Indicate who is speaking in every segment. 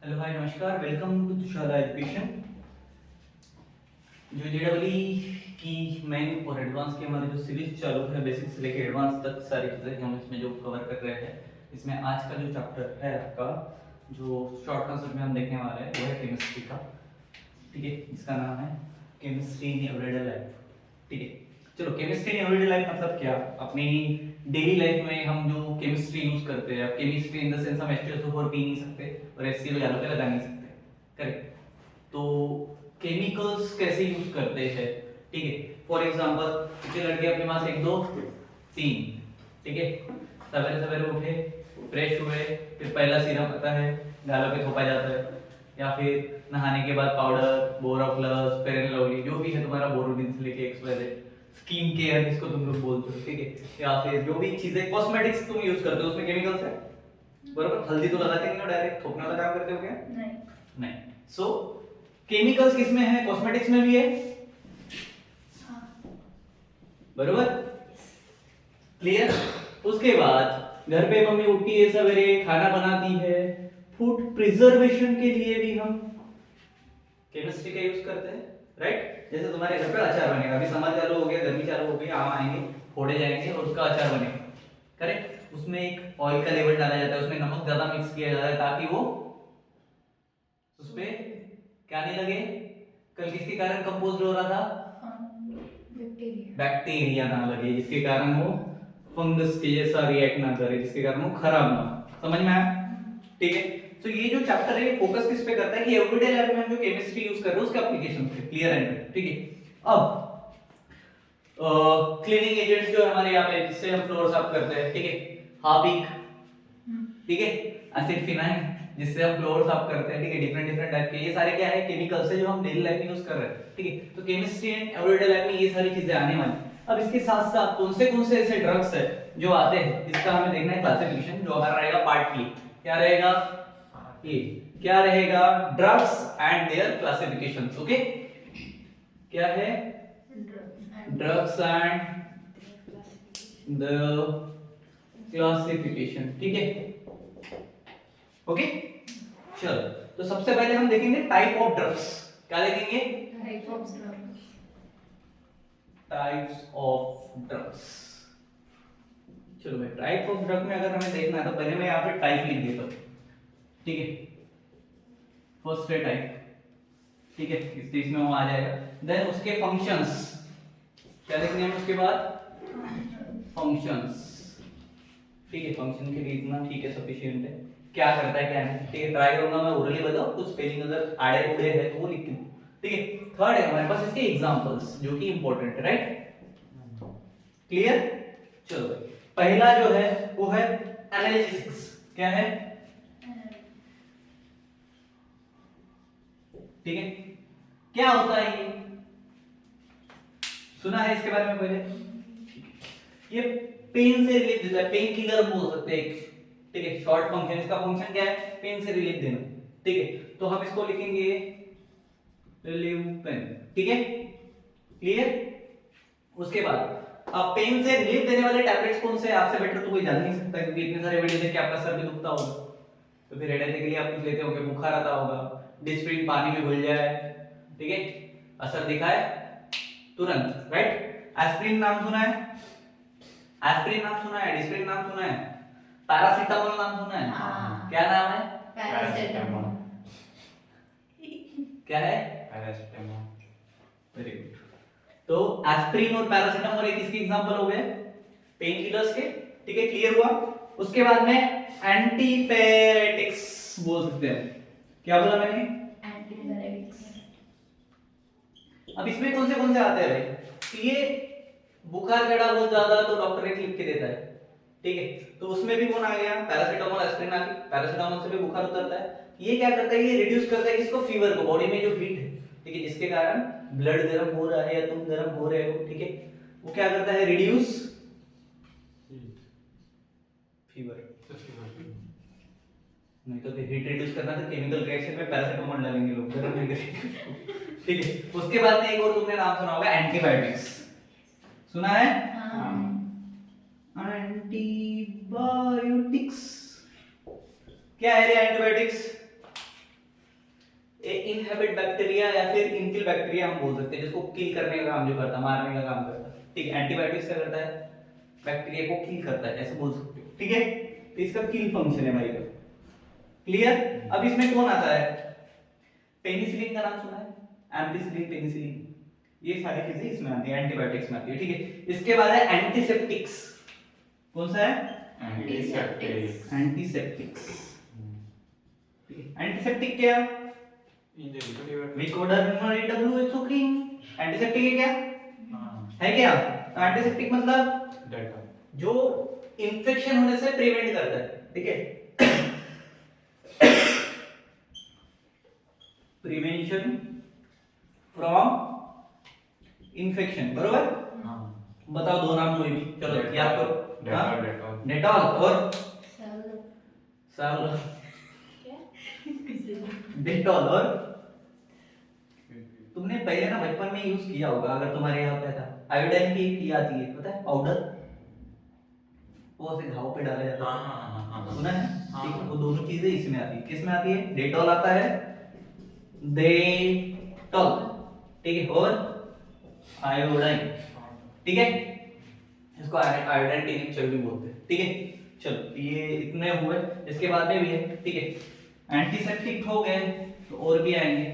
Speaker 1: Hello hi नमस्कार, welcome to Thushara education. जो JW की मेन और एडवांस की हमारी जो सीरीज चालू है, बेसिक से लेकर एडवांस तक सारी चीज़ें हम इसमें जो कवर कर रहे हैं। इसमें आज का जो चैप्टर है आपका, जो शॉर्ट कंसेप्ट में हम देखने वाले हैं, वो है केमिस्ट्री का। ठीक है, इसका नाम है केमिस्ट्री इन एवरीडे लाइफ। ठीक है, चलो केमिस्ट्री इन एवरीडे लाइफ मतलब क्या? अपनी डेली लाइफ में हम जो केमिस्ट्री यूज करते हैं, अब केमिस्ट्री इन द सेंस हम H2SO4 पी नहीं सकते और HCl गैलों पे लगा नहीं सकते, करेक्ट? तो केमिकल्स कैसे यूज करते हैं, ठीक है? फॉर एग्जांपल कितने लड़के अपने पास 1 2 3, ठीक है, सवेरे सवेरे उठे, फ्रेश हुए, फिर पहला सीरम आता है, गालों पे थोपा जाता है, या फिर नहाने के बाद powder, Boroplus, fair and lovely, जो भी है तुम्हारा बोरोडिन से लेके XYZ, स्किन केयर जिसको तुम लोग बोलते हो, ठीक है, या फिर जो भी चीजें कॉस्मेटिक्स तुम यूज करते हो उसमें केमिकल्स है, बरोबर? हल्दी तो लगाते नहीं हो, डायरेक्ट थोपने वाला काम करते हो क्या? नहीं। सो केमिकल्स किसमें है? कॉस्मेटिक्स में भी है, बरोबर? क्लियर? उसके बाद घर पे मम्मी उठती है सवेरे, खाना बनाती है, फूड प्रिजर्वेशन के लिए भी हम केमिस्ट्री का यूज करते हैं, राइट? जैसे तुम्हारे घर पे अचार बनेगा, अभी समर चालू हो गया, गर्मी चालू हो गई, आम आएंगे, फोड़े जाएंगे और उसका अचार बनेगा, करेक्ट? उसमें एक ऑयल का लेवल डाला जाता है, उसमें नमक ज्यादा मिक्स किया जाता है ताकि वो उसपे क्या नहीं लगे, कल किसके कारण कंपोज हो रहा था? बैक्टीरिया ना लगे, जिसके कारण वो फंगस के जैसा रिएक्ट ना करे, जिसके कारण वो खराब ना हो। समझ में आया? ठीक है। तो ये जो चैप्टर है फोकस किस पे करता है कि एवरीडे लाइफ में हम जो केमिस्ट्री यूज कर रहे हैं उसके एप्लीकेशन पे, क्लियर एंड ठीक है। अब क्लीनिंग एजेंट्स जो है हमारे यहाँ पे, जिससे हम फ्लोर साफ करते हैं, ठीक है, हार्पिक, ठीक है, एसिड-फिनाइल, जिससे हम फ्लोर साफ करते हैं, ठीक है, डिफरेंट डिफरेंट टाइप के, ये सारे क्या है? केमिकल्स है जो हम डेली लाइफ में यूज कर रहे हैं, ठीक है। तो केमिस्ट्री एंड एवरीडे लाइफ में ये सारी चीजें आने वाली। अब इसके साथ साथ कौन से ऐसे ड्रग्स है जो आते हैं, इसका हमें देखना है क्लासिफिकेशन, जो हमारा रहेगा पार्ट 3। क्या रहेगा? ये क्या रहेगा? Drugs and their classifications. Okay, क्या है? ड्रग्स एंड द क्लासिफिकेशन, ठीक है, ओके। चलो, तो सबसे पहले हम देखेंगे टाइप ऑफ ड्रग्स। क्या देखेंगे? Types of drugs. चलो भाई, टाइप ऑफ ड्रग में अगर हमें देखना है तो पहले मैं यहाँ पे टाइप लिख देता हूँ, ठीक है। फर्स्ट है टाइप, ठीक है, इसमें वो आ जाएगा। देन उसके फंक्शंस, क्या देखने हैं उसके बाद? फंक्शंस, ठीक है, फंक्शन के लिए इतना ठीक है, सफिशिएंट है। क्या करता है क्या नहीं, ठीक है, ट्राई करूंगा मैं ओरली बताओ, कुछ स्पेलिंग अगर आड़े उड़े है तो वो लिख दूं, ठीक है। थर्ड है हमारे पास इसके एग्जांपल्स, जो कि इंपॉर्टेंट है, राइट? क्लियर? चलो भाई, पहला जो है वो है एनालिसिस। क्या है? ठीक है, क्या होता है ये? सुना है इसके बारे में पहले? ये पेन से रिलीफ देता है, पेन किलर बोल सकते हैं, ठीक है। शॉर्ट फंक्शन, इसका फंक्शन क्या है? पेन से रिलीफ देना, ठीक है। तो हम इसको लिखेंगे रिलीव पेन, ठीक है, क्लियर? उसके बाद अब पेन से रिलीफ देने वाले टैबलेट्स कौन से? आपसे बेटर तो कोई जान नहीं सकता, क्योंकि इतने सारे वीडियो देख के आपका सर भी दुखता होगा, तो फिर हेडेक के लिए आप कुछ लेते होंगे, बुखार आता होगा, डिस्प्रिन पानी में घुल जाए, ठीक है, असर दिखाए तुरंत, राइट? एस्प्रिन नाम सुना है? एस्प्रिन नाम सुना है? डिस्प्रिन नाम सुना है? पैरासीटामोल नाम सुना है?
Speaker 2: हाँ।
Speaker 1: क्या नाम है?
Speaker 2: पैरासीटामोल।
Speaker 1: क्या है?
Speaker 2: पैरासीटामोल।
Speaker 1: Very good. तो एस्प्रिन और पैरासीटामोल एक इसके एग्जांपल हो गए पेन किलर्स के, ठीक है, क्लियर हुआ? उसके बाद में एंटीपैरेटिक्स बोल सकते हैं। क्या बोला मैंने?
Speaker 2: एंटीपैरेटिक्स।
Speaker 1: अब इसमें कौन से आते हैं भाई? तो ये बुखार चढ़ा बहुत ज्यादा तो डॉक्टर एक लिख के देता है, ठीक है, तो उसमें भी कौन आ गया? पैरासीटामोल, एस्प्रिन आ गई। पैरासीटामोल से भी बुखार उतरता है। ये क्या करता है? ये रिड्यूस करता है किसको? फीवर को, बॉडी में जो हीट है, ठीक है, जिसके कारण ब्लड गर्म हो रहा है या तुम गर्म हो रहे हो, ठीक है, वो क्या करता है? Reduce fever. नहीं तो हीट रिड्यूस करना तो केमिकल रिएक्शन में पैरासीटामोल डालेंगे लोग, गर्म नहीं करेंगे, ठीक है। उसके बाद में एक और तुमने नाम सुना होगा, एंटीबायोटिक्स। सुना है? एंटीबायोटिक्स क्या है रे? एंटीबायोटिक्स इनहेबिट बैक्टीरिया या फिर इनकिल बैक्टीरिया हम बोल सकते हैं, जिसको किल करने का काम जो करता है, मारने का काम करता है, ठीक है। एंटीबायोटिक्स क्या करता है, बैक्टीरिया को किल करता है, ऐसे बोल सकते हो, ठीक है। तो इसका किल फंक्शन है भाई का, क्लियर। अब इसमें कौन आता है, पेनिसिलिन का नाम सुना है, एम्पिसिलिन, पेनिसिलिन, ये सारी चीजें इसमें आती है, एंटीबायोटिक्स में आती है, ठीक है। इसके बाद है एंटीसेप्टिक्स, कौन सा है,
Speaker 2: एंटीसेप्टिक्स।
Speaker 1: एंटीसेप्टिक्स। एंटीसेप्टिक क्या, विकोडर्मा WHO क्रीम एंटीसेप्टिक है क्या, है क्या। तो एंटीसेप्टिक मतलब जो इंफेक्शन होने से प्रिवेंट करता है, ठीक है, प्रिवेंशन फ्रॉम इन्फेक्शन, बरोबर। बताओ दो नाम कोई भी, चलो याद करो। डेटॉल और साल, डेटॉल और तुमने पहले ना बचपन में यूज किया होगा, अगर तुम्हारे यहाँ पे था, आयोडीन की आती है, पता है, पाउडर, वो ऐसे घाव पे डाला जाता है, सुना है, ठीक है। वो दोनों चीजें इसमें आती है, किसमें आती है, डेटॉल आता है, डेटॉल, ठीक है, और आयोडाइन, ठीक है, इसको आयोडाइन टिंचर भी बोलते हैं, ठीक है। चलो ये इतने हुए, इसके बाद में भी है, ठीक है। एंटीसेप्टिक हो गए तो और भी आएंगे,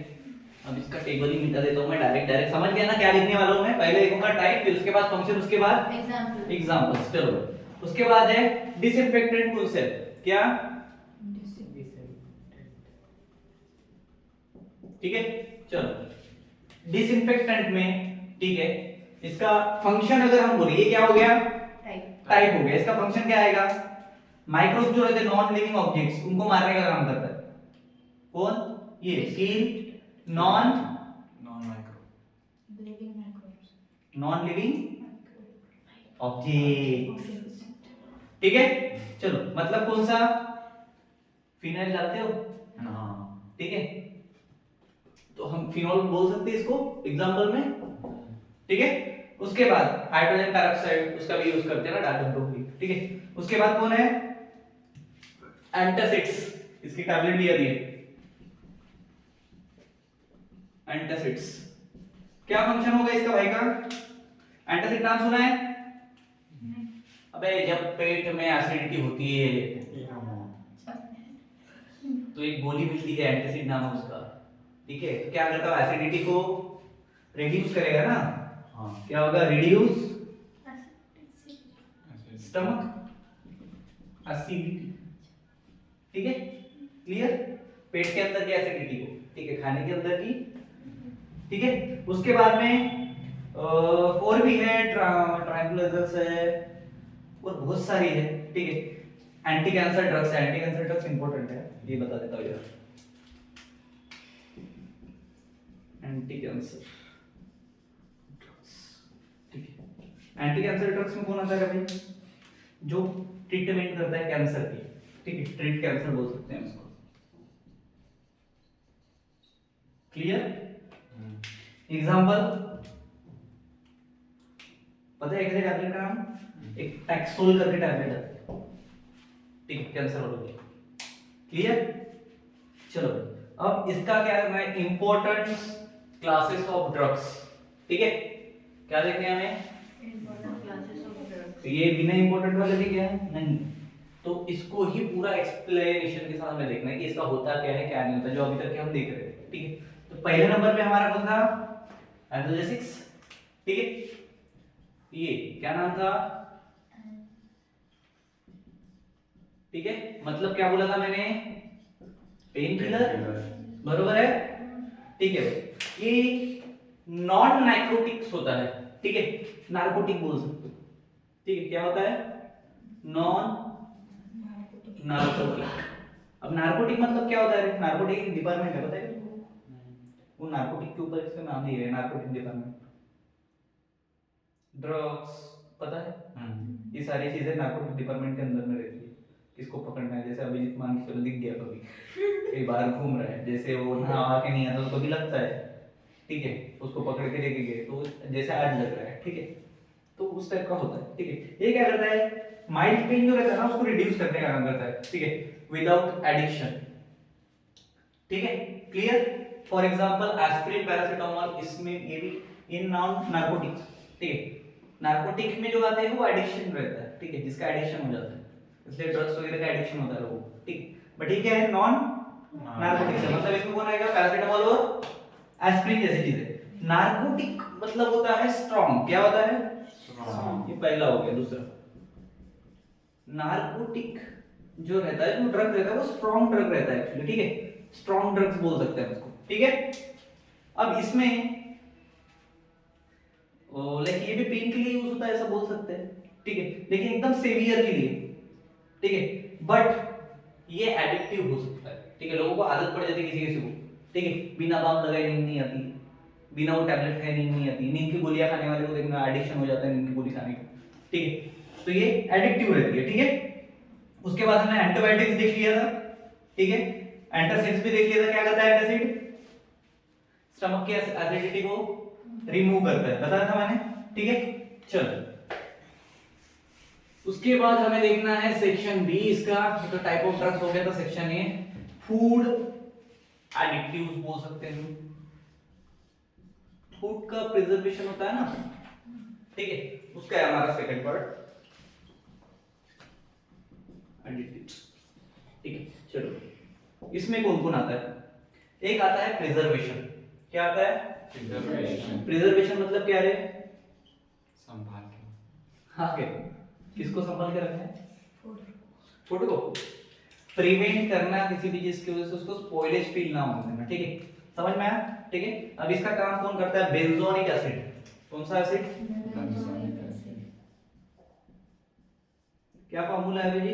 Speaker 1: अब इसका टेबल ही मिटा देता हूं मैं, डायरेक्ट समझ गया ना क्या लिखने वाला हूं मैं, पहले लिखूंगा टाइप, फिर उसके बाद फंक्शन, उसके बाद एग्जांपल्स, चलो। उसके बाद है डिसइंफेक्टेंट टूल्स है, क्या, ठीक है। चलो डिसइंफेक्टेंट में, ठीक है, इसका फंक्शन अगर हम बोले, ये क्या हो गया, टाइप हो गया, इसका फंक्शन क्या आएगा, माइक्रोब जो रहते हैं, नॉन लिविंग ऑब्जेक्ट्स, उनको मारने का काम करता है, कौन, ये किल नॉन लिविंग ऑब्जेक्ट्स, ठीक है। चलो मतलब कौन सा, फिनाइल डालते हो, ठीक है, तो हम फिनॉल बोल सकते हैं इसको एग्जांपल में, ठीक है। उसके बाद हाइड्रोजन पेरोक्साइड, उसका भी यूज करते हैं ना डार्क ब्लू भी, ठीक है। उसके बाद कौन है, एंटासिड्स, इसकी टैबलेट भी आती है, एंटासिड्स, क्या फंक्शन होगा इसका भाई का, एंटासिड नाम सुना है, अबे जब पेट में एसिडिटी होती है तो एक गोली मिलती है, एंटासिड नाम है उसका, ठीक है। तो क्या करता है, एसिडिटी को रिड्यूस करेगा ना, क्या होगा, रिड्यूस स्टमक एसिडिटी, ठीक है, क्लियर, पेट के अंदर की एसिडिटी को, ठीक है, खाने के अंदर की, ठीक है। उसके बाद में और भी है, ट्रांक्विलाइजर्स है, और बहुत सारी है, ठीक है। एंटी कैंसर ड्रग्स है, एंटी कैंसर ड्रग्स इंपॉर्टेंट है, ये बता देता हूं यार, एंटी कैंसर ड्रग्स, ठीक है। एंटी कैंसर ड्रग्स में कौन आता है भाई, जो ट्रीटमेंट करता है कैंसर की, ठीक है, ट्रीट कैंसर बोल सकते हैं उसको, क्लियर। एग्जांपल पता है, एक टैबलेट का नाम, एक टैक्सोल करके टैबलेट है, ठीक है, कैंसर वालों, क्लियर। चलो अब इसका क्या करना है, इंपॉर्टेंट क्लासेस ऑफ ड्रग्स, ठीक है, क्या देखते हैं हमें, तो ये बिना इंपॉर्टेंट वाले भी क्या है, नहीं, तो इसको ही पूरा एक्सप्लेनेशन के साथ हमें देखना है कि इसका होता क्या है, क्या नहीं होता, जो अभी तक हम देख रहे थे, ठीक है। तो पहले नंबर पे हमारा कौन था, एनाल्जेसिक्स, ठीक है, ये क्या नाम था, ठीक है, मतलब क्या बोला था मैंने, पेन किलर, बरोबर है, ठीक है। ये नॉन नार्कोटिक्स होता है, ठीक है, नार्कोटिक बोल सकते हो, ठीक है, क्या होता है, नॉन नार्कोटिक। अब नार्कोटिक मतलब क्या होता है, नार्कोटिक एक डिपार्टमेंट है, पता है वो नार्कोटिक के ऊपर इसका नाम ही है, नार्कोटिक डिपार्टमेंट, ड्रग्स, पता है, ये सारी चीजें नार्कोटिक डिपार्टमेंट के अंदर में रहती है, किसको पकड़ना है, जैसे अभिजीत मान के चलो दिख गया कभी कई बार घूम रहा है, जैसे वो नहा के नहीं आता उसको भी लगता है, ठीक है, उसको पकड़ के लेके गए तो जैसे आज लग रहा है, ठीक है, तो उस टाइप का होता है, ठीक है। ये क्या करता है, माइल्ड पेन जो रहता है ना उसको रिड्यूस करने का काम करता है, ठीक है, विदाउट एडिक्शन, ठीक है, clear. For example aspirin, paracetamol, इसमें ये भी इन नॉन नार्कोटिक्स, ठीक है। नार्कोटिक में जो आते हैं वो एडिक्शन रहता है, ठीक है, जिसका एडिक्शन हो जाता है, इसलिए ड्रग्स वगैरह का एडिक्शन होता है लोगों को, ठीक। बट ये क्या है, नॉन नार्कोटिक्स है, मतलब इसमें कौन आएगा, पैरासीटामोल और एस्पिरिन जैसी चीजें। नार्कोटिक मतलब होता है स्ट्रॉन्ग, क्या होता है,
Speaker 2: स्ट्रॉन्ग।
Speaker 1: ये पहला हो गया। दूसरा, नार्कोटिक जो रहता है, जो ड्रग रहता है वो स्ट्रॉन्ग ड्रग रहता है एक्चुअली, ठीक है, स्ट्रॉन्ग ड्रग्स बोल सकते हैं उसको, ठीक है। अब इसमें लाइक ये भी पेन के लिए यूज होता है ऐसा बोल सकते हैं, ठीक है, लेकिन एकदम सेवियर के लिए, ठीक है। बट ये एडिक्टिव हो सकता है, ठीक है, लोगों को आदत पड़ जाती है किसी किसी को, ठीक है, बिना बाम लगाए नींद नहीं आती, बिना वो टैबलेट खाए नींद नहीं आती, नींद की गोलियां खाने वाले को देखना एडिक्शन हो जाता है नींद की गोली खाने का, ठीक है, तो ये एडिक्टिव रहती है, ठीक है। उसके बाद हमने एंटीबायोटिक्स देख लिया था, ठीक है, एंटासिड्स भी देख लिया था, क्या करता है एंटासिड, स्टमक की एसिडिटी को रिमूव करता है, बताया था मैंने, ठीक है। चलो उसके बाद हमें देखना है सेक्शन बी इसका, तो टाइप ऑफ ड्रग्स हो गया, तो सेक्शन ए फूड एडिक्टिव्स बोल सकते हैं, फूड का प्रिजर्वेशन होता है ना, ठीक है, उसका है हमारा सेकंड पार्ट एडिक्टिव्स, ठीक है। चलो इसमें कौन कौन आता है, एक आता है प्रिजर्वेशन, क्या आता है,
Speaker 2: प्रिजर्वेशन।
Speaker 1: प्रिजर्वेशन मतलब क्या रे,
Speaker 2: संभाल के।
Speaker 1: हाँ के किसको संभाल के रखना है,
Speaker 2: फूड।
Speaker 1: फूड को प्रिवेंट करना किसी भी चीज की वजह से उसको स्पॉइलेज फील ना होने देना, ठीक है, समझ में आया, ठीक है। अब इसका काम कौन करता है, बेंजोइक एसिड, कौन सा एसिड,
Speaker 2: बेंजोइक एसिड।
Speaker 1: क्या फार्मूला है भाई जी,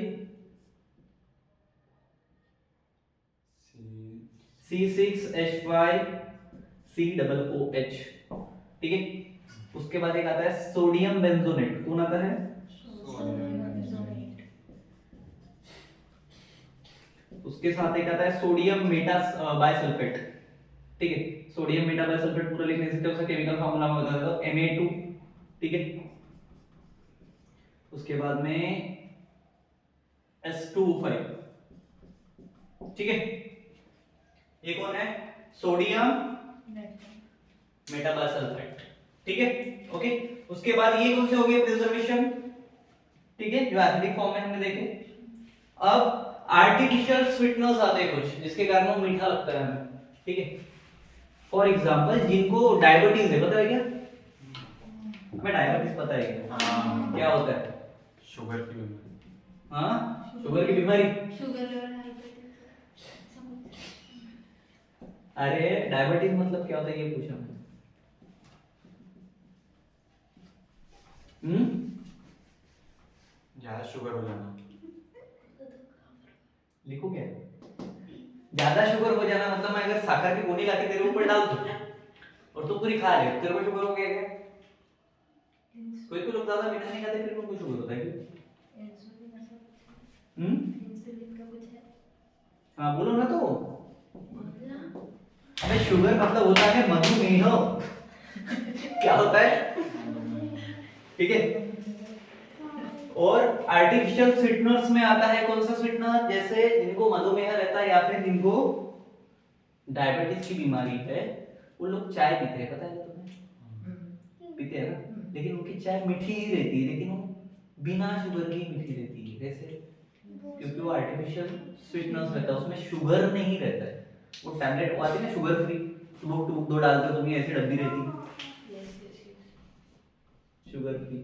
Speaker 1: C6H5COOH, ठीक है। उसके बाद एक आता है सोडियम बेंजोनेट, कौन आता है, उसके साथ एक आता है सोडियम मेटा बाइसल्फेट, ठीक है, सोडियम मेटा बाइसल्फेट पूरा लिखने से उसका केमिकल फार्मूला मैं बता देता हूं, Na2, ठीक है। उसके बाद में S2O5, ठीक है, ये कौन है, सोडियम मेटा बाइसल्फेट, ठीक है, ओके। उसके बाद ये कौन से हो गए प्रिजर्वेशन, ठीक है, जो एसिडिक फॉर्म में हमने देखे। अब आर्टिफिशियल स्वीटनर्स आते हैं कुछ, जिसके कारण वो मीठा लगता है हमें, ठीक है। फॉर एग्जांपल जिनको डायबिटीज है, पता है क्या, हमें डायबिटीज पता है क्या,
Speaker 2: हाँ।
Speaker 1: क्या होता है,
Speaker 2: शुगर की बीमारी।
Speaker 1: हाँ, शुगर की बीमारी,
Speaker 2: शुगर लेवल हाई।
Speaker 1: अरे डायबिटीज मतलब क्या होता है ये पूछा मैंने,
Speaker 2: ज्यादा शुगर हो जाना।
Speaker 1: लिखो क्या, ज्यादा शुगर हो जाना मतलब मैं अगर साकर की गोली लाके तेरे ऊपर डाल दूं और तू पूरी खा ले, तेरे को शुगर हो गया क्या, कोई कोई लोग ज्यादा मीठा नहीं खाते फिर उनको शुगर होता है क्यों,
Speaker 2: इंसुलिन का कुछ है।
Speaker 1: हाँ बोलो ना, तो अबे शुगर मतलब होता है मधुमेह, क्या होता है, ठीक है। और आर्टिफिशियल स्वीटनर्स में आता है कौन सा स्वीटनर, जैसे जिनको मधुमेह रहता है या फिर जिनको डायबिटीज की बीमारी है, वो लोग चाय पीते हैं, पता है तुम्हें, पीते हैं ना, लेकिन उनकी चाय मीठी ही रहती है, लेकिन वो बिना शुगर की मीठी रहती है, कैसे, क्योंकि वो आर्टिफिशियल स्वीटनर्स रहता है, उसमें शुगर नहीं रहता है, वो टैबलेट वो आती है ना शुगर फ्री, दो डालते हो तुम, ऐसी डब्बी रहती है शुगर फ्री,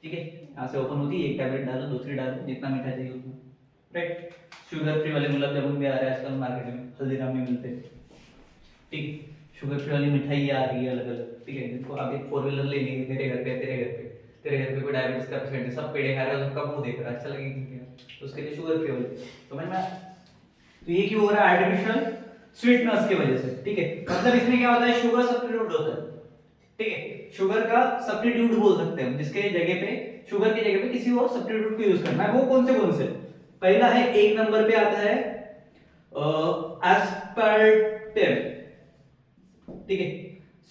Speaker 1: ठीक है, यहाँ से ओपन होती है, एक टैबलेट डालो, दूसरी डालो, जितना मीठा चाहिए उतना, राइट। शुगर फ्री वाले गुलाब जामुन भी आ रहे हैं आजकल मार्केट में, हल्दीराम में मिलते हैं, ठीक, शुगर फ्री वाली मिठाई आ रही है अलग अलग, ठीक है, जिनको आगे 4 व्हीलर ले ली तेरे घर पे, तेरे घर पे कोई डायबिटीज का पेशेंट है, सब पेड़े खा रहे हैं, सबका मुंह देख रहा है, अच्छा लगेगा, तो उसके लिए शुगर फ्री वाली, समझ में, तो ये क्यों हो रहा है, आर्टिफिशियल स्वीटनर्स की वजह से, ठीक है। मतलब इसमें क्या होता है, शुगर सब्स्टिट्यूट होता है, ठीक है, शुगर का सब्स्टिट्यूट बोल सकते हैं, जिसके जगह पे शुगर की जगह पे किसी और सब्स्टिट्यूट को यूज करना है, वो कौन से, पहला है, एक नंबर पे आता है एस्पार्टेम, ठीक है,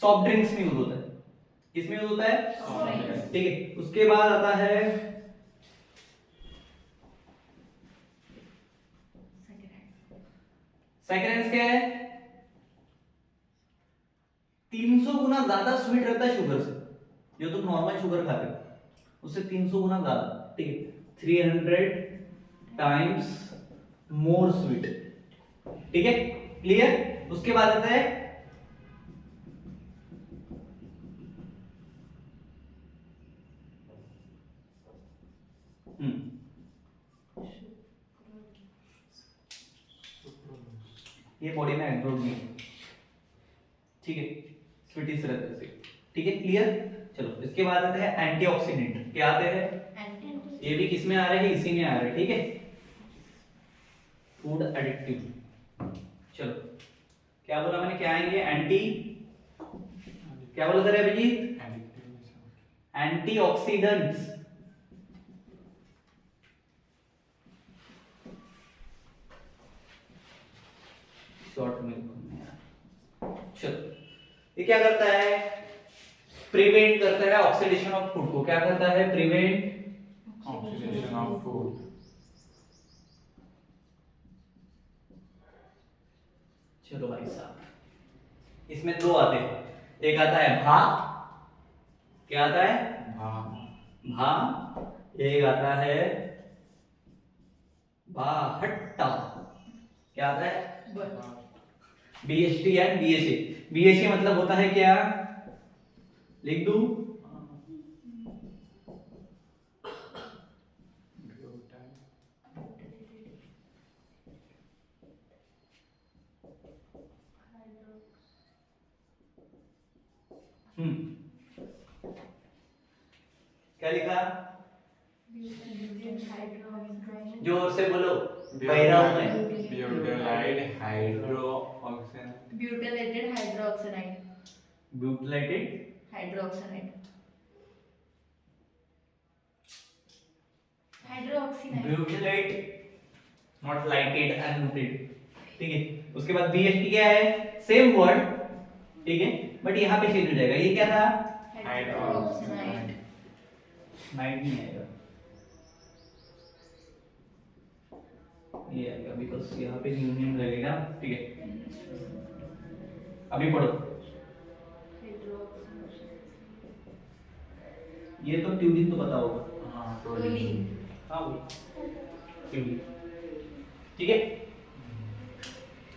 Speaker 1: सॉफ्ट ड्रिंक्स में यूज होता है, किसमें यूज होता है, ठीक है। उसके बाद आता है सैकराइड्स, क्या है, गुना ज्यादा स्वीट रहता है शुगर से, जो तुम नॉर्मल शुगर खाते हो उससे 300 गुना ज्यादा, ठीक है, 300 टाइम्स मोर स्वीट, ठीक है, क्लियर। उसके बाद आता है ये बॉडी में एब्जॉर्ब नहीं है, ठीक है, स्वीटिश रहते से, ठीक है, क्लियर। चलो इसके बाद आते हैं एंटीऑक्सीडेंट, क्या आते हैं, ये भी किस में आ रहे हैं, इसी में आ रहे हैं, ठीक है, फूड एडिक्टिव। चलो क्या बोला मैंने, क्या आएंगे, एंटी, क्या बोला था अभिजीत, एंटीऑक्सीडेंट्स, शॉर्ट में। चलो ये क्या करता है, प्रिवेंट करता है ऑक्सीडेशन ऑफ फूड को, क्या करता है, प्रिवेंट
Speaker 2: ऑक्सीडेशन ऑफ फूड।
Speaker 1: चलो भाई साहब, इसमें दो आते हैं, एक आता है भा, क्या आता है, भा, एक आता है बाहट्टा, क्या आता है, बीएसटी एंड बीएसए। बीएसए मतलब होता है क्या, लिख दूं, क्या लिखा, जोर से बोलो, बहरा हूं मैं,
Speaker 2: butylated hydroxide,
Speaker 3: butylated hydroxide,
Speaker 1: butylated
Speaker 3: hydroxide, hydroxide,
Speaker 1: ब्यूटिलाइट, नॉट लाइटेड, अनब्यूटेड, ठीक है। उसके बाद बीएसटी क्या है, सेम वर्ड, ठीक है, बट यहाँ पे चेंज हो जाएगा, ये क्या था,
Speaker 3: हाइड्रोक्साइड,
Speaker 1: नाइट नहीं आएगा, ये आएगा, बिकॉज़ यहाँ पे यूनियन लगेगा, ठीक है। अभी पढ़ो, ये तो ट्यूलिन तो पता होगा,
Speaker 3: टोलिन,
Speaker 1: हाँ वो ट्यूलिन, ठीक है।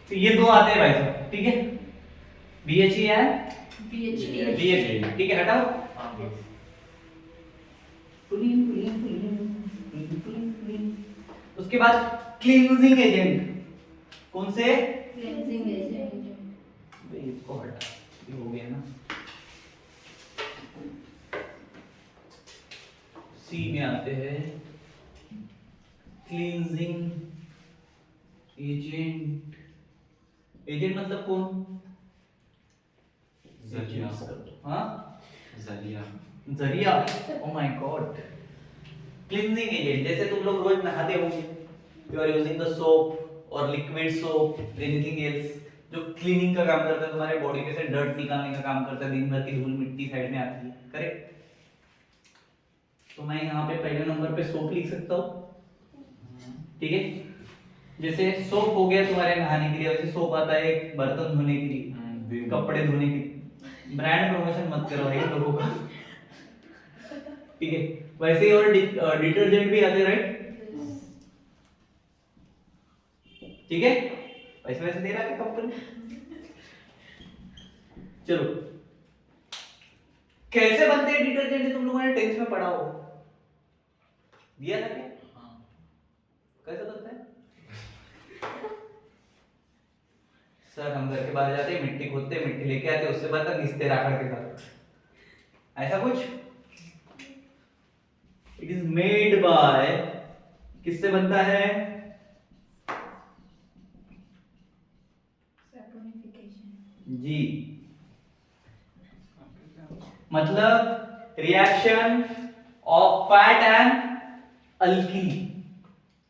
Speaker 1: तो ये दो आते हैं भाई साहब, ठीक है, बीएचई है,
Speaker 3: पीएचडी,
Speaker 1: बीएचई, ठीक है, हटाओ,
Speaker 3: यस,
Speaker 1: टूलिन टूलिन टूलिन टूलिन टूलिन। उसके बाद क्लींजिंग एजेंट, कौन से,
Speaker 3: क्लेंजिंग एजेंट,
Speaker 1: भाई इसको हटा, ये हो गया ना, सी में आते हैं क्लींजिंग एजेंट। एजेंट मतलब कौन,
Speaker 2: जरिया,
Speaker 1: हाँ,
Speaker 2: जरिया,
Speaker 1: जरिया, oh my god. Cleansing agent, जैसे तुम लोग रोज नहाते होंगे, you are using the soap और लिक्विड सोप, एनीथिंग एल्स जो क्लीनिंग का काम करता है, तुम्हारे बॉडी पे से डर्ट निकालने का काम करता है, दिन भर की धूल मिट्टी साइड में आती है, करेक्ट। तो मैं यहाँ पे पहले नंबर पे सोप लिख सकता हूँ, ठीक है, जैसे सोप हो गया तुम्हारे नहाने के लिए, वैसे सोप आता है एक बर्तन धोने के लिए, कपड़े धोने के लिए। ब्रांड प्रमोशन मत करो भाई लोगों का, ठीक है। वैसे ही और डिटर्जेंट भी आते, राइट, ठीक है, पैसे वैसे दे रहा है कंपनी। चलो कैसे बनते हैं डिटर्जेंट, तुम लोगों ने 10th में पढ़ा हो, दिया था क्या, कैसे बनता है, सर हम घर के बाहर जाते, मिट्टी खोदते, मिट्टी लेके आते, उससे बाद घिसते राखड़ के साथ, ऐसा कुछ। इट इज मेड बाय, किससे बनता है,
Speaker 3: सैपोनिफिकेशन,
Speaker 1: जी, मतलब रिएक्शन ऑफ फैट एंड अल्कीली,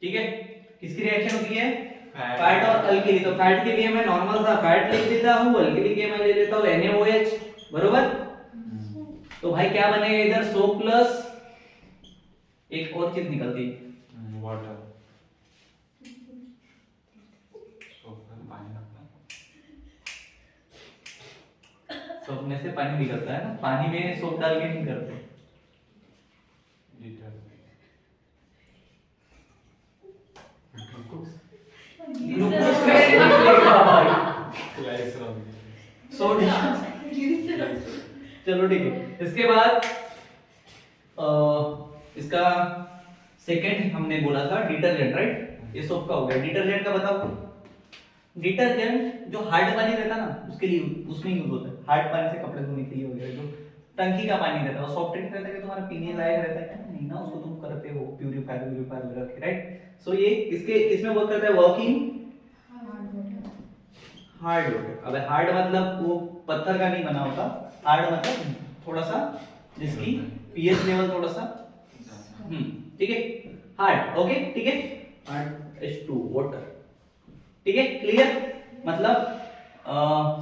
Speaker 1: ठीक है, किसकी रिएक्शन होती है, फैट और अल्कीली। तो फैट के लिए मैं नॉर्मल सा फैट लिख देता हूँ, अल्कीली के मैं ले लेता हूँ NaOH, बरोबर। तो भाई क्या बनेगा इधर, सोप प्लस एक और चीज निकलती है,
Speaker 2: वाटर, पानी लगता
Speaker 1: सोप में से पानी निकलता है ना, पानी में सोप डाल के नहीं करते। ग्लूकोज कैसे निकलेगा भाई? सोडियम। चलो ठीक है। इसके बाद इसका सेकंड हमने बोला था डिटर्जेंट, राइट? ये सोप का हो गया। डिटर्जेंट का बताओ। डिटर्जेंट जो हार्ड पानी रहता है ना, उसके लिए उसमें यूज होता है। हार्ड पानी से कपड़े धोने के लिए हो गया। जो टंकी का पानी रहता है, सॉफ्ट ड्रिंक रहता है कि तुम्हारा पीने लायक रहता है क्या? नहीं ना, उसको तुम करते हो प्यूरिफायर लगा के, राइट? सो ये इसके इसमें वर्क करता है वर्किंग हार्ड वाटर। अब हार्ड मतलब वो पत्थर का नहीं बना होता। हार्ड मतलब थोड़ा सा जिसकी पीएच लेवल थोड़ा सा ठीक है, हार्ड। ओके ठीक है, हार्ड H2 वाटर। ठीक है, क्लियर? मतलब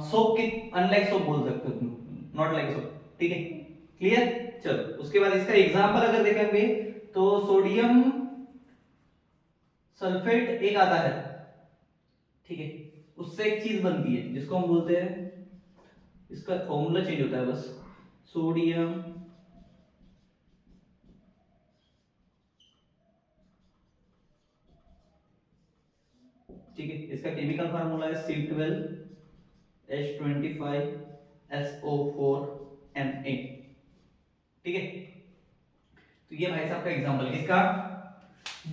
Speaker 1: सोप की अनलाइक सोप बोल सकते हो तुम, नॉट लाइक सोप। ठीक है, क्लियर? चलो उसके बाद इसका एग्जांपल अगर देखेंगे तो सोडियम सल्फेट एक आता है, ठीक है? उससे एक चीज बनती है जिसको हम बोलते हैं, इसका फॉर्मूला चेंज होता है बस, सोडियम ठीक है। इसका केमिकल फार्मूला है C12H25SO4Na। ठीक है, तो ये भाई साहब का एग्जांपल किसका?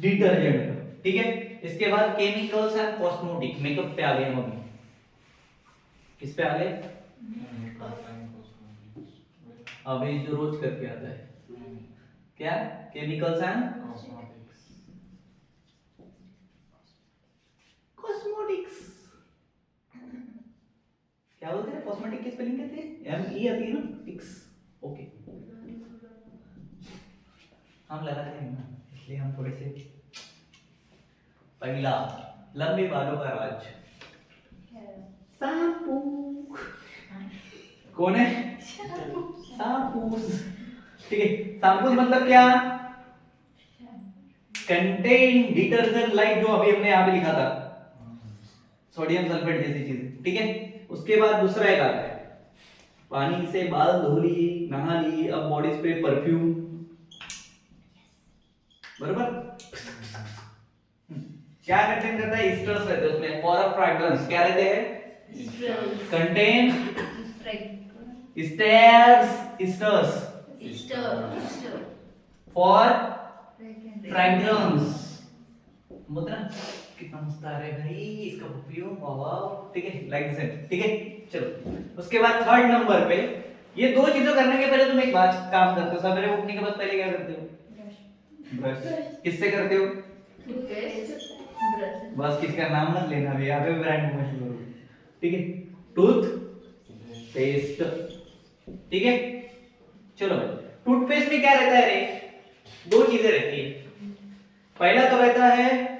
Speaker 1: डिटर्जेंट का। ठीक है, इसके बाद केमिकल्स एंड कॉस्मेटिक, मेकअप पे आ गए हम अभी। किस पे आ गए? अभी जो रोज करके आता है क्या? Chemicals and cosmetics. क्या बोलते हैं? कॉस्मेटिक की स्पेलिंग कहते हैं ME आती है ना, टिक्स। ओके, हम लगाते हैं ना, इसलिए हम थोड़े से। पहला, लंबे बालों का राज, शैम्पू। कौन है? शैम्पूस। ठीक है, शैम्पूस मतलब क्या? कंटेन डिटर्जेंट लाइक जो अभी हमने यहाँ पे लिखा था, सोडियम सल्फेट जैसी चीज। ठीक है, उसके बाद दूसरा एक आता है, पानी से बाल धो लिए, नहा लिए, अब बॉडी स्प्रे, परफ्यूम, बराबर? क्या कंटेन करता है? एस्टर्स रहते हैं उसमें, फॉर अ फ्रेग्रेंस क्या रहते हैं? Contain asters for fragrance. मुद्रा कितना मस्त आ रहा है भाई इसका परफ्यूम, वाह। ठीक है, लाइक दिस। ठीक है, चलो उसके बाद थर्ड नंबर पे, ये दो चीजों करने के पहले तुम एक बात काम करते हो, सवेरे उठने के बाद पहले क्या करते हो? ब्रश। किससे करते हो? बस किसी का नाम मत लेना भी, यहाँ पे ब्रांड मत लो। ठीक है, टूथ पेस्ट। ठीक है, चलो भाई, टूथपेस्ट में क्या रहता है रे? दो चीजें रहती है। पहला तो रहता है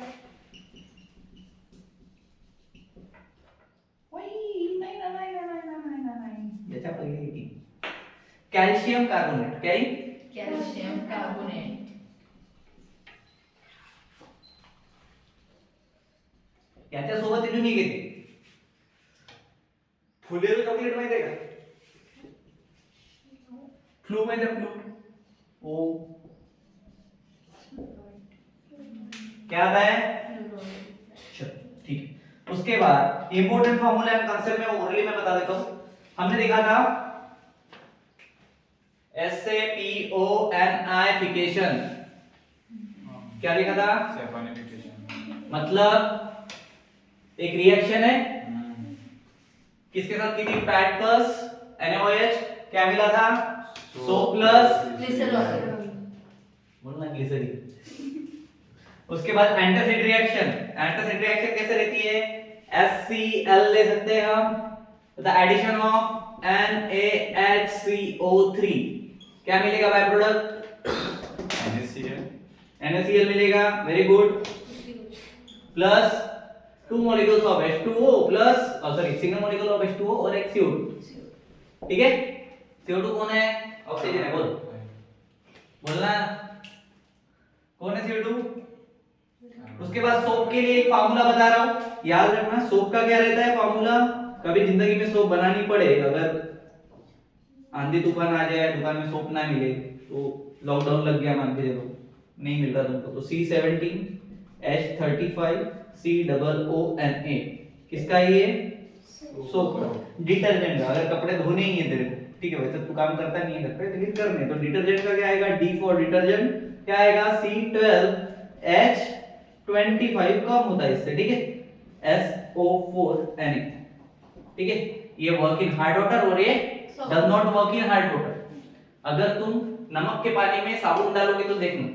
Speaker 1: कैल्शियम कार्बोनेट। क्या है?
Speaker 3: Calcium carbonate.
Speaker 1: याच्या सोबत इथून निघेते फुलेरो चॉकलेट माहिती आहे का? फ्लू माहिती आहे? फ्लू ओ क्या आता है? चलो ठीक है, उसके बाद इंपॉर्टेंट फार्मूला एंड कांसेप्ट में ओरली में बता देता हूं। हमने देखा था SAPONIfication। क्या देखा था? मतलब एक रिएक्शन है, किसके साथ की थी? फैट प्लस NaOH, क्या मिला था? Soap plus
Speaker 3: glycerol.
Speaker 1: बोलना ग्लिसरीन। उसके बाद एंटासिड रिएक्शन। एंटासिड रिएक्शन कैसे रहती है? HCl ले सकते हैं हम, द एडिशन ऑफ NaHCO3, क्या मिलेगा बाय प्रोडक्ट? NaCl मिलेगा, very good. Plus 2 molecules of H2O plus single molecule of H2O और एक CO2। ठीक है, CO2 कौन है? ऑक्सीजन है। बोल, बोलना कौन है CO2? उसके बाद सोप के लिए एक फार्मूला बता रहा हूं, याद रखना। सोप का क्या रहता है फार्मूला? कभी जिंदगी में सोप बनानी पड़े, अगर आंधी तूफान आ जाए, दुकान में सोप ना मिले, तो लॉकडाउन लग गया मान के चलो, नहीं मिल रहा तुमको, तो C17H35 COONA किसका ये? सोप का, डिटर्जेंट का। अगर कपड़े धोने ही है तेरे को, ठीक है, वैसे तू काम करता नहीं है घर पे, लेकिन करने, तो डिटर्जेंट का क्या आएगा? D फॉर डिटर्जेंट, क्या आएगा? C12H25 कम होता है इससे, ठीक है, SO4Na, ठीक है। ये वर्क इन हार्ड वाटर और ये does not work in hard water. अगर तुम नमक के पानी में साबुन डालोगे तो देखना,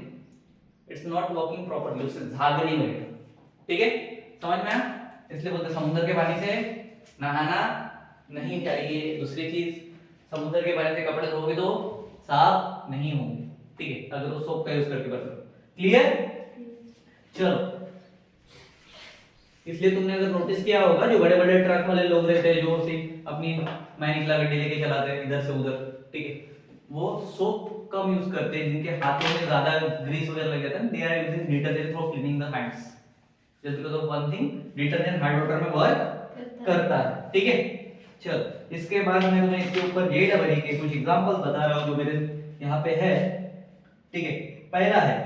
Speaker 1: इट्स नॉट वर्किंग प्रॉपर्ली, उससे झाग नहीं बनेगा, ठीक है, समझ में आया? इसलिए बोलते हैं समुद्र के पानी से नहाना नहीं चाहिए। दूसरी चीज, समुद्र के पानी से कपड़े धोगे तो साफ नहीं होंगे, ठीक है, अगर वो सोप का यूज करके बरतो। क्लियर? चलो, इसलिए तुमने अगर नोटिस किया होगा, जो बड़े बड़े ट्रक वाले लोग रहते हैं, जो अपनी मैं निकला गड्डी लेके चलाते हैं इधर से उधर, ठीक है, वो सोप कम यूज करते हैं, जिनके हाथों में ज्यादा ग्रीस वगैरह लग जाता है, they are using detergent for cleaning the hands, just because of one thing, detergent hard water में वर्क करता है, ठीक है। चल, इसके बाद मैं तुम्हें इसके ऊपर JEE के कुछ एग्जांपल्स बता रहा हूं जो मेरे यहाँ पे है, ठीक है। पहला है,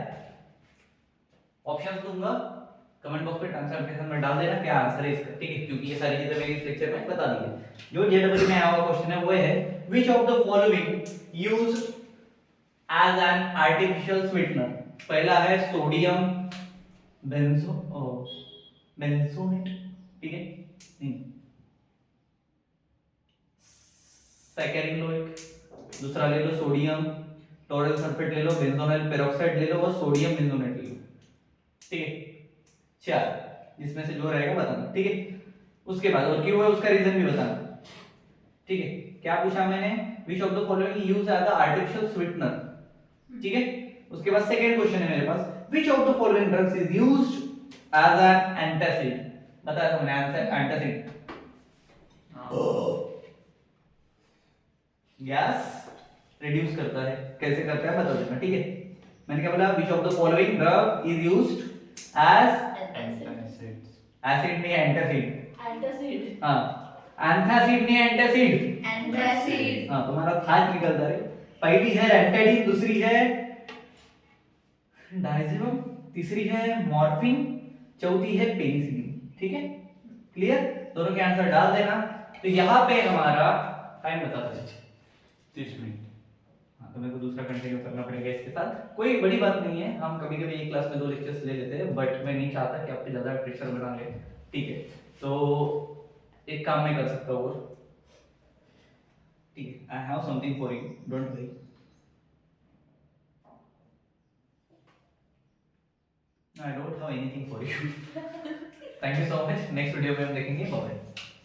Speaker 1: ऑप्शंस दूंगा, कमेंट बॉक्स पे ट्रांसलेशन में डाल देना क्या आंसर है इसका, ठीक है, क्योंकि ये सारी चीजें मैंने इस लेक्चर में बता दी है। जो JEE में आया हुआ क्वेश्चन है वो है, which of the following used as an artificial sweetener? पहला है सोडियम बेंजोनेट, ठीक है, सैकरिलोइक, दूसरा ले लो सोडियम टोरल सल्फेट ले लो, बेंजोनाइल पेरोक्साइड ले लो और सोडियम बेंजोनेट ले लो, ठीक है, चार, जिसमें से जो रहेगा बताना, ठीक है। उसके बाद और क्यों है उसका रीजन भी बताना, ठीक है। क्या पूछा मैंने? Which of the following used as a artificial sweetener, ठीक है। उसके बाद सेकंड क्वेश्चन है मेरे पास, which of the following drugs is used as an antacid? बताया था मैंने आंसर, एंटासिड गैस रिड्यूस करता है, कैसे करता है बता देना, ठीक है। मैंने क्या बोला? Which of the following drug is used as acid नहीं एंटासिड, हाँ, एंटासिड नहीं एंटासिड, हाँ, तुम्हारा थाट निकलता है। पहली है एंटाडिन, दूसरी है डायजेनम, तीसरी है मॉर्फिन, चौथी है पेनिसिलिन, ठीक है, क्लियर? दोनों के आंसर डाल देना। तो यहाँ पे हमारा टाइम बता दो
Speaker 2: 30 मिनट।
Speaker 1: हाँ, तो मेरे को दूसरा कंटिन्यू करना पड़ेगा इसके साथ, कोई बड़ी बात नहीं है, हम कभी कभी एक क्लास में 2 लेक्चर्स ले लेते हैं, बट मैं नहीं चाहता कि आप पे ज्यादा प्रेशर बना ले, ठीक है। तो एक काम मैं कर सकता हूँ, ठीक है, I have something for you, don't worry. I don't have anything for you. Thank you so much, next video में हम देखेंगे, बाय।